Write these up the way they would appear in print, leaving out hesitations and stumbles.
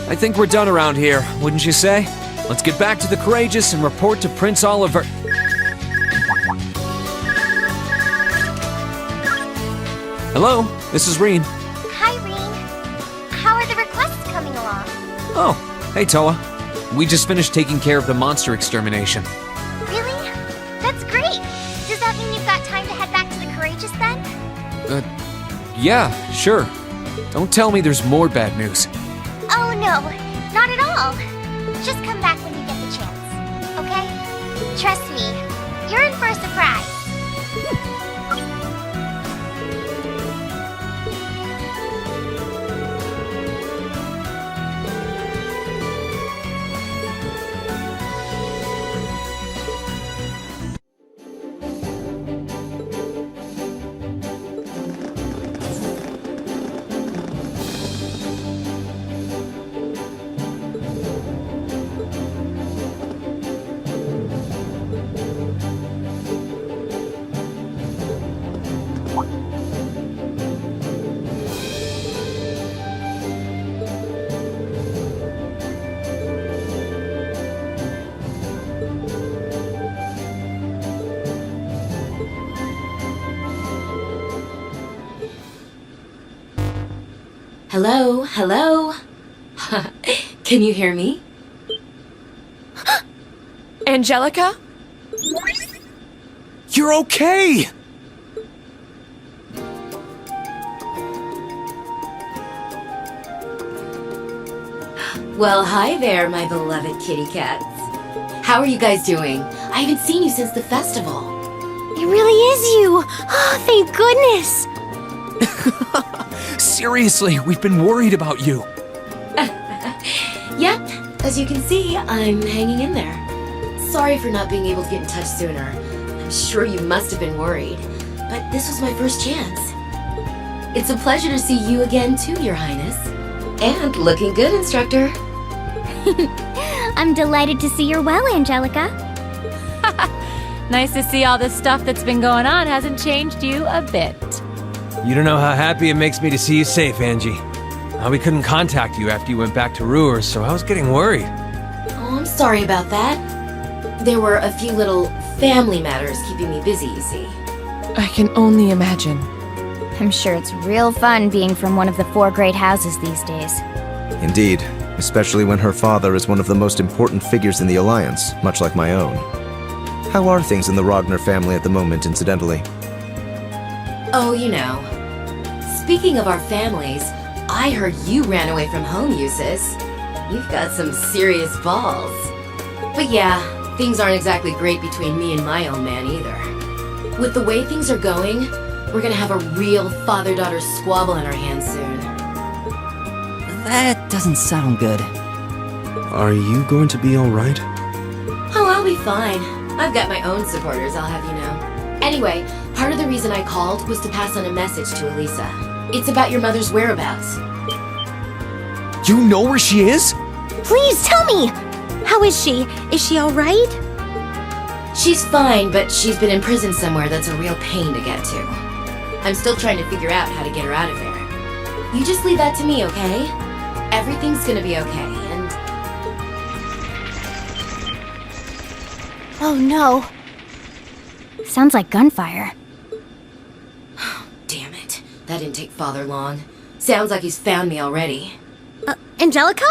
I think we're done around here, wouldn't you say? Let's get back to the Courageous and report to Prince Oliver. Hello, this is Reen. Hi, Reen. How are the requests coming along? Oh, hey Toa. We just finished taking care of the monster extermination. Really? That's great! Does that mean you've got time to head back to the Courageous then? Yeah, sure. Don't tell me there's more bad news. Oh no, not at all. Just come back when you get the chance, okay? Trust me, you're in for a surprise. Hello, hello. Can you hear me? Angelica? You're okay! Well, hi there, my beloved kitty cats. How are you guys doing? I haven't seen you since the festival. It really is you! Oh, thank goodness! Seriously, we've been worried about you. Yep, as you can see, I'm hanging in there. Sorry for not being able to get in touch sooner. I'm sure you must have been worried, but this was my first chance. It's a pleasure to see you again too, Your Highness. And looking good, Instructor. I'm delighted to see you're well, Angelica. Nice to see all this stuff that's been going on hasn't changed you a bit. You don't know how happy it makes me to see you safe, Angie. We couldn't contact you after you went back to Roer, so I was getting worried. Oh, I'm sorry about that. There were a few little family matters keeping me busy, you see. I can only imagine. I'm sure it's real fun being from one of the 4 great houses these days. Indeed, especially when her father is one of the most important figures in the Alliance, much like my own. How are things in the Ragnar family at the moment, incidentally? Oh, you know. Speaking of our families, I heard you ran away from home, Eustace. You've got some serious balls. But yeah, things aren't exactly great between me and my own man either. With the way things are going, we're gonna have a real father-daughter squabble in our hands soon. That doesn't sound good. Are you going to be alright? Oh, I'll be fine. I've got my own supporters, I'll have you know. Anyway, part of the reason I called was to pass on a message to Elisa. It's about your mother's whereabouts. You know where she is? Please tell me! How is she? Is she alright? She's fine, but she's been in prison somewhere that's a real pain to get to. I'm still trying to figure out how to get her out of there. You just leave that to me, okay? Everything's gonna be okay, and... Oh no. Sounds like gunfire. Damn it. That didn't take Father long. Sounds like he's found me already. Angelica?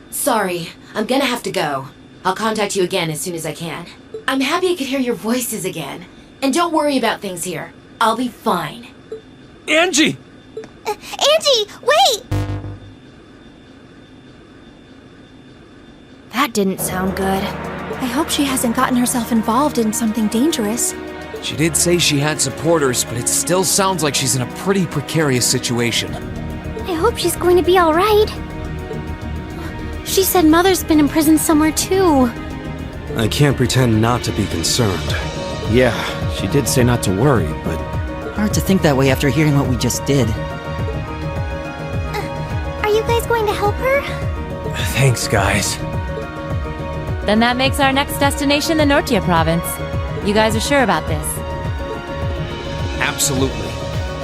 Sorry, I'm gonna have to go. I'll contact you again as soon as I can. I'm happy I could hear your voices again. And don't worry about things here. I'll be fine. Angie! Angie, wait! That didn't sound good. I hope she hasn't gotten herself involved in something dangerous. She did say she had supporters, but it still sounds like she's in a pretty precarious situation. I hope she's going to be alright. She said Mother's been in prison somewhere too. I can't pretend not to be concerned. Yeah, she did say not to worry, but... Hard to think that way after hearing what we just did. Are you guys going to help her? Thanks, guys. Then that makes our next destination the Nortia province. You guys are sure about this? Absolutely.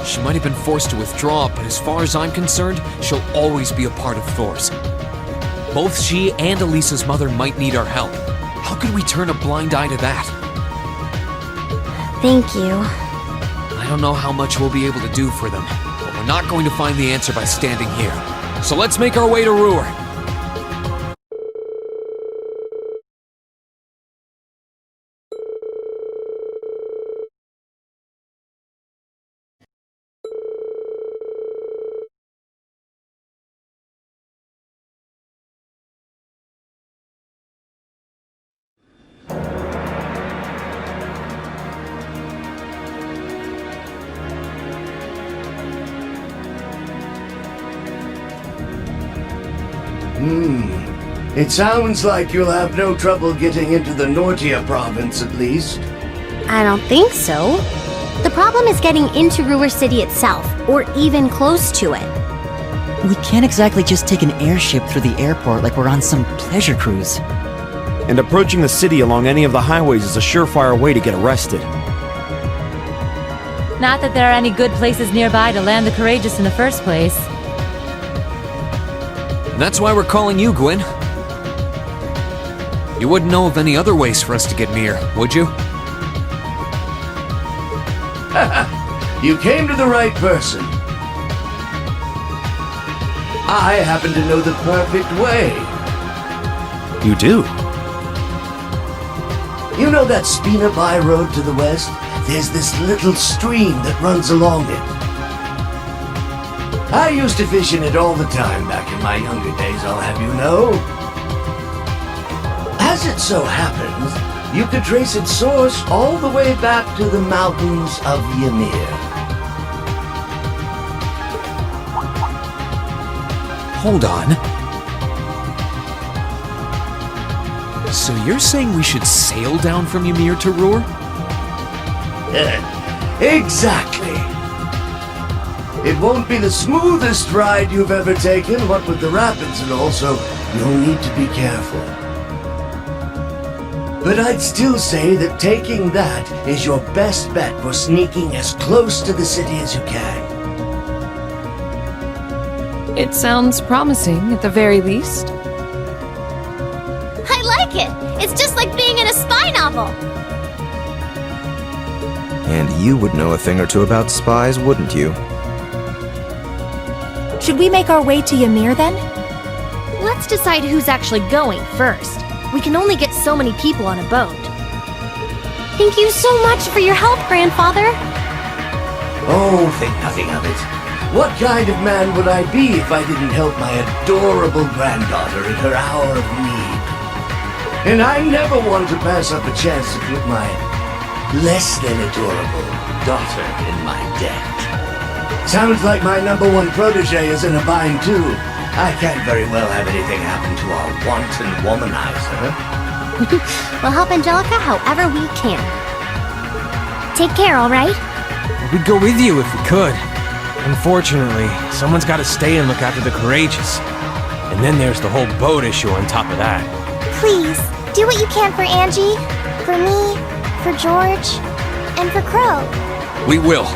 She might have been forced to withdraw, but as far as I'm concerned, she'll always be a part of Thor's. Both she and Elisa's mother might need our help. How could we turn a blind eye to that? Thank you. I don't know how much we'll be able to do for them, but we're not going to find the answer by standing here. So let's make our way to Roer. It sounds like you'll have no trouble getting into the Nortia province, at least. I don't think so. The problem is getting into Roer City itself, or even close to it. We can't exactly just take an airship through the airport like we're on some pleasure cruise. And approaching the city along any of the highways is a surefire way to get arrested. Not that there are any good places nearby to land the courageous in the first place. And that's why we're calling you, Gwen. You wouldn't know of any other ways for us to get near, would you? You came to the right person. I happen to know the perfect way. You do? You know that Spina By road to the west? There's this little stream that runs along it. I used to fish in it all the time back in my younger days, I'll have you know. As it so happens, you could trace its source all the way back to the mountains of Ymir. Hold on. So you're saying we should sail down from Ymir to Roer? Exactly. It won't be the smoothest ride you've ever taken, what with the rapids and all, so you'll need to be careful. But I'd still say that taking that is your best bet for sneaking as close to the city as you can. It sounds promising, at the very least. I like it! It's just like being in a spy novel! And you would know a thing or two about spies, wouldn't you? Should we make our way to Ymir then? Let's decide who's actually going first. We can only get so many people on a boat. Thank you so much for your help, Grandfather! Oh, think nothing of it. What kind of man would I be if I didn't help my adorable granddaughter in her hour of need? And I never want to pass up a chance to put my less than adorable daughter in my debt. Sounds like my number one protege is in a bind too. I can't very well have anything happen to our wanton womanizer. We'll help Angelica however we can. Take care, alright? We'd go with you if we could. Unfortunately, someone's got to stay and look after the courageous. And then there's the whole boat issue on top of that. Please, do what you can for Angie, for me, for George, and for Crow. We will.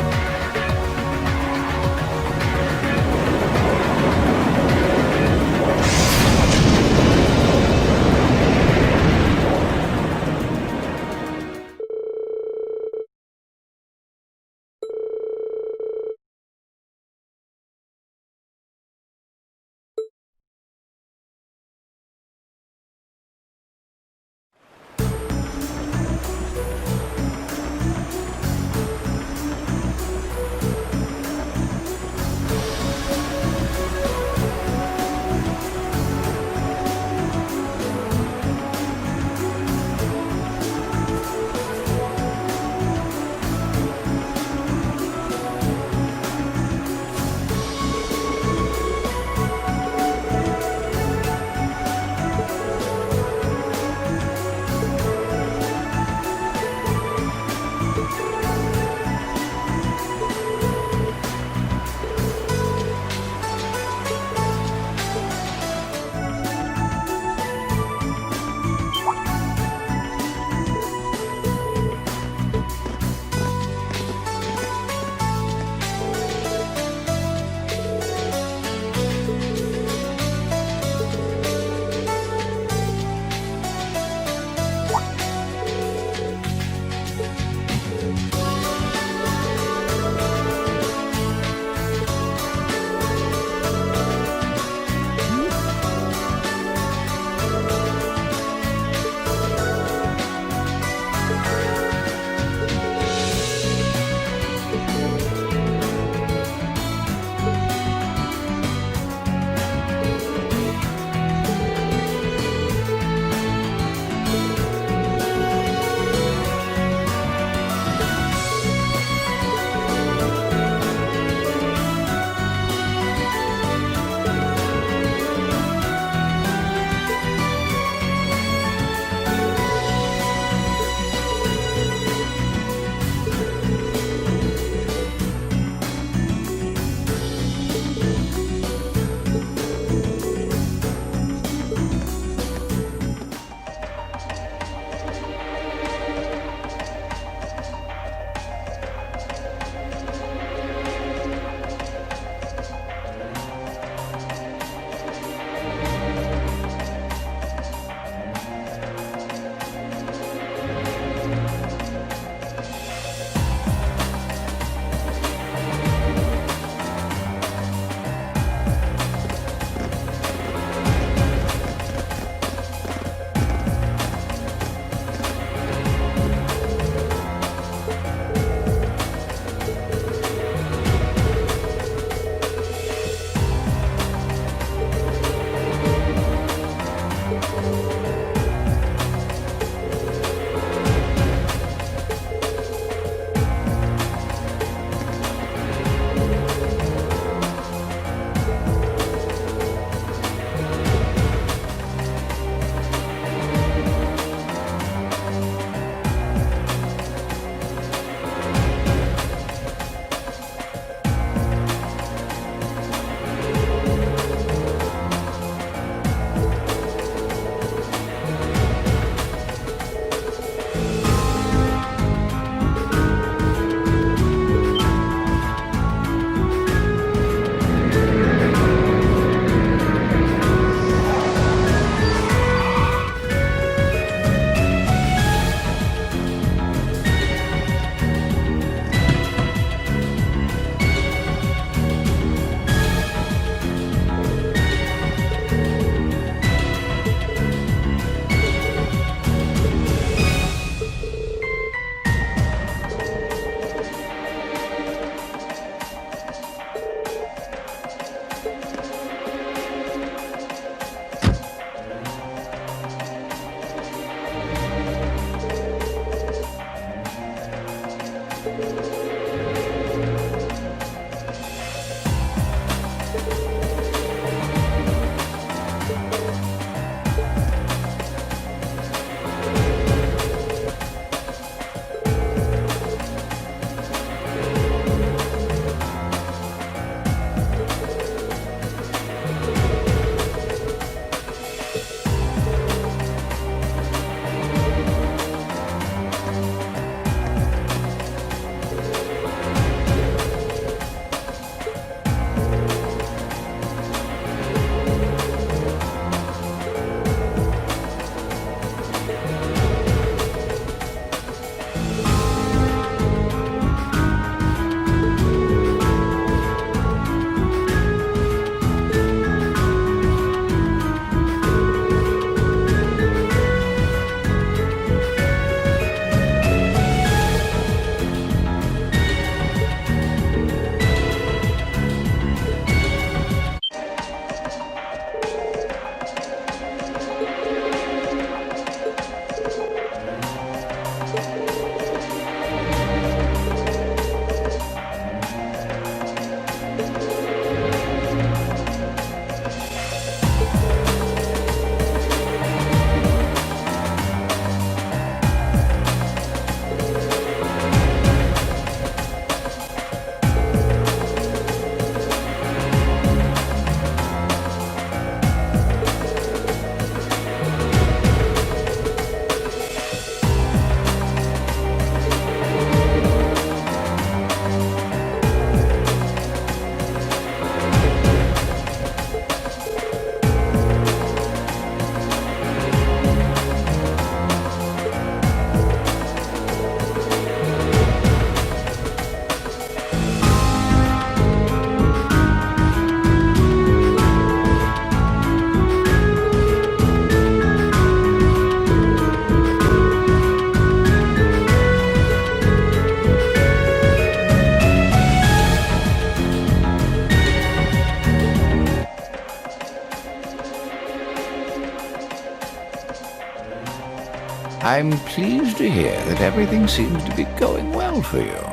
I'm pleased to hear that everything seems to be going well for you.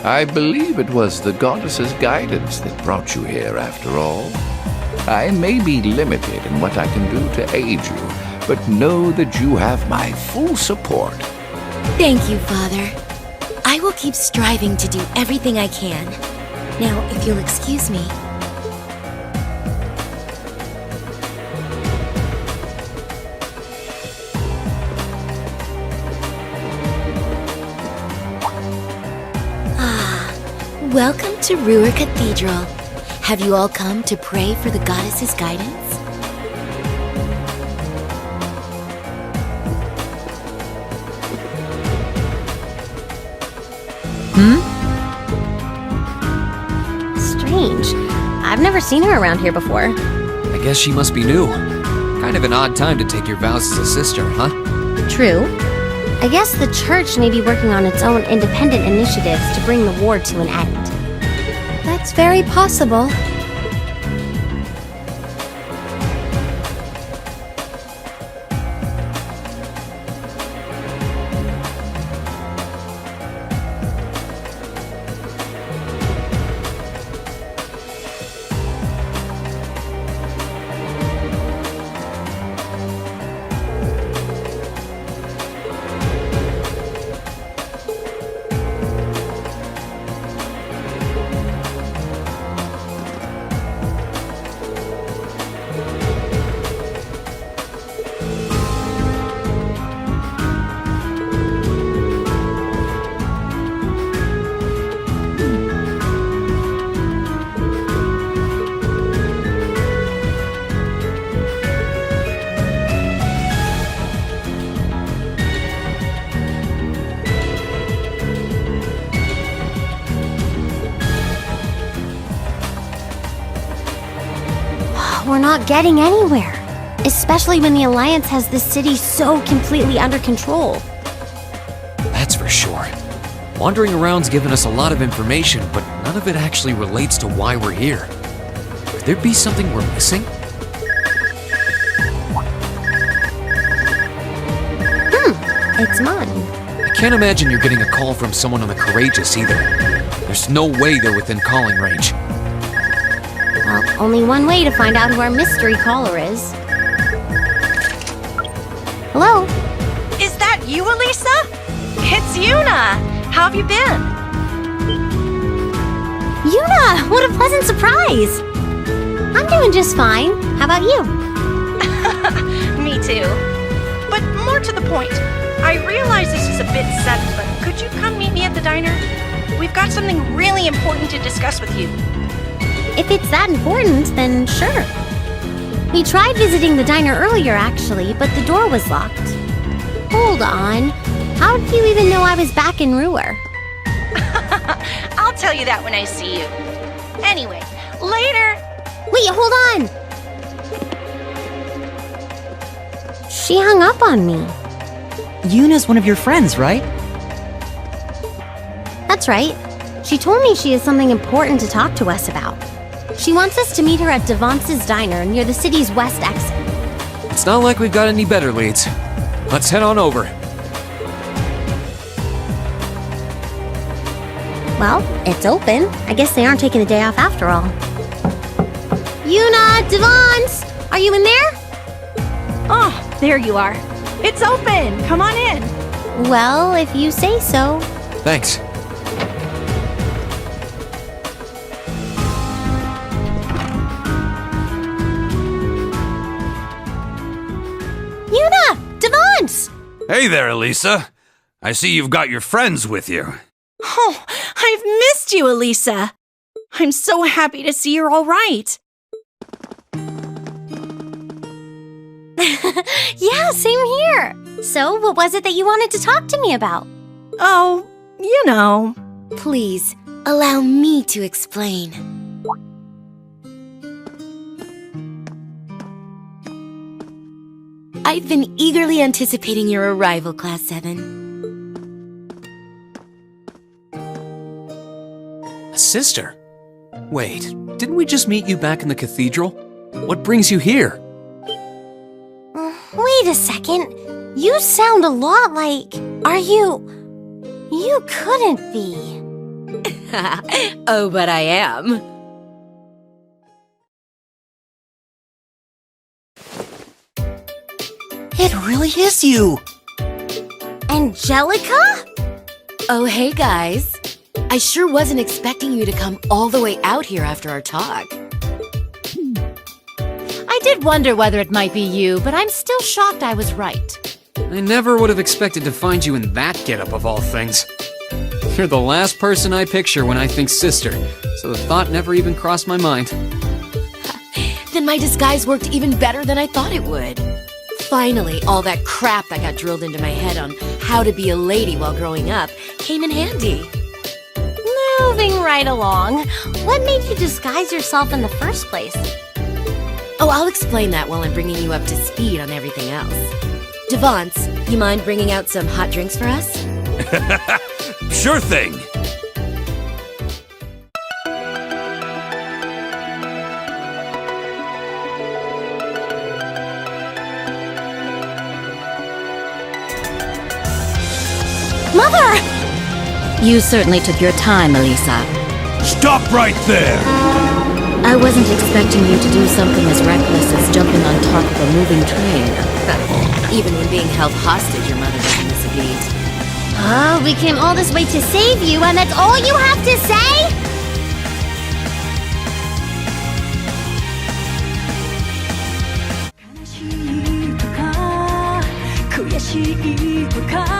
I believe it was the goddess's guidance that brought you here after all. I may be limited in what I can do to aid you, but know that you have my full support. Thank you, Father. I will keep striving to do everything I can. Now, if you'll excuse me. Welcome to Roer Cathedral. Have you all come to pray for the goddess's guidance? Strange. I've never seen her around here before. I guess she must be new. Kind of an odd time to take your vows as a sister, huh? True. I guess the church may be working on its own independent initiatives to bring the war to an end. That's very possible. We're not getting anywhere. Especially when the Alliance has the city so completely under control. That's for sure. Wandering around's given us a lot of information, but none of it actually relates to why we're here. Could there be something we're missing? It's mine. I can't imagine you're getting a call from someone on the Courageous either. There's no way they're within calling range. Well, only one way to find out who our mystery caller is. Hello? Is that you, Elisa? It's Yuna! How have you been? Yuna! What a pleasant surprise! I'm doing just fine. How about you? Me too. But more to the point, I realize this is a bit sudden, but could you come meet me at the diner? We've got something really important to discuss with you. If it's that important, then sure. We tried visiting the diner earlier, actually, but the door was locked. Hold on. How did you even know I was back in Roer? I'll tell you that when I see you. Anyway, later! Wait, hold on! She hung up on me. Yuna's one of your friends, right? That's right. She told me she has something important to talk to us about. She wants us to meet her at Devance's diner near the city's west exit. It's not like we've got any better leads. Let's head on over. Well, it's open. I guess they aren't taking the day off after all. Yuna, Devance! Are you in there? Oh, there you are. It's open. Come on in. Well, if you say so. Thanks. Yuna! Devance! Hey there, Elisa. I see you've got your friends with you. Oh, I've missed you, Elisa. I'm so happy to see you're all right. Yeah, same here. So, what was it that you wanted to talk to me about? Oh, you know. Please, allow me to explain. I've been eagerly anticipating your arrival, Class 7. A sister? Wait, didn't we just meet you back in the cathedral? What brings you here? Wait a second. You sound a lot like... Are you... You couldn't be. Oh, but I am. It really is you! Angelica? Oh, hey guys. I sure wasn't expecting you to come all the way out here after our talk. I did wonder whether it might be you, but I'm still shocked I was right. I never would have expected to find you in that getup of all things. You're the last person I picture when I think sister, so the thought never even crossed my mind. Then my disguise worked even better than I thought it would. Finally, all that crap that got drilled into my head on how to be a lady while growing up came in handy. Moving right along. What made you disguise yourself in the first place? Oh, I'll explain that while I'm bringing you up to speed on everything else. Devance, you mind bringing out some hot drinks for us? Sure thing. Mother! You certainly took your time, Elisa. Stop right there! I wasn't expecting you to do something as reckless as jumping on top of a moving train. Even when being held hostage, your mother doesn't miss a beat. Oh, we came all this way to save you, and that's all you have to say? 悔しいとか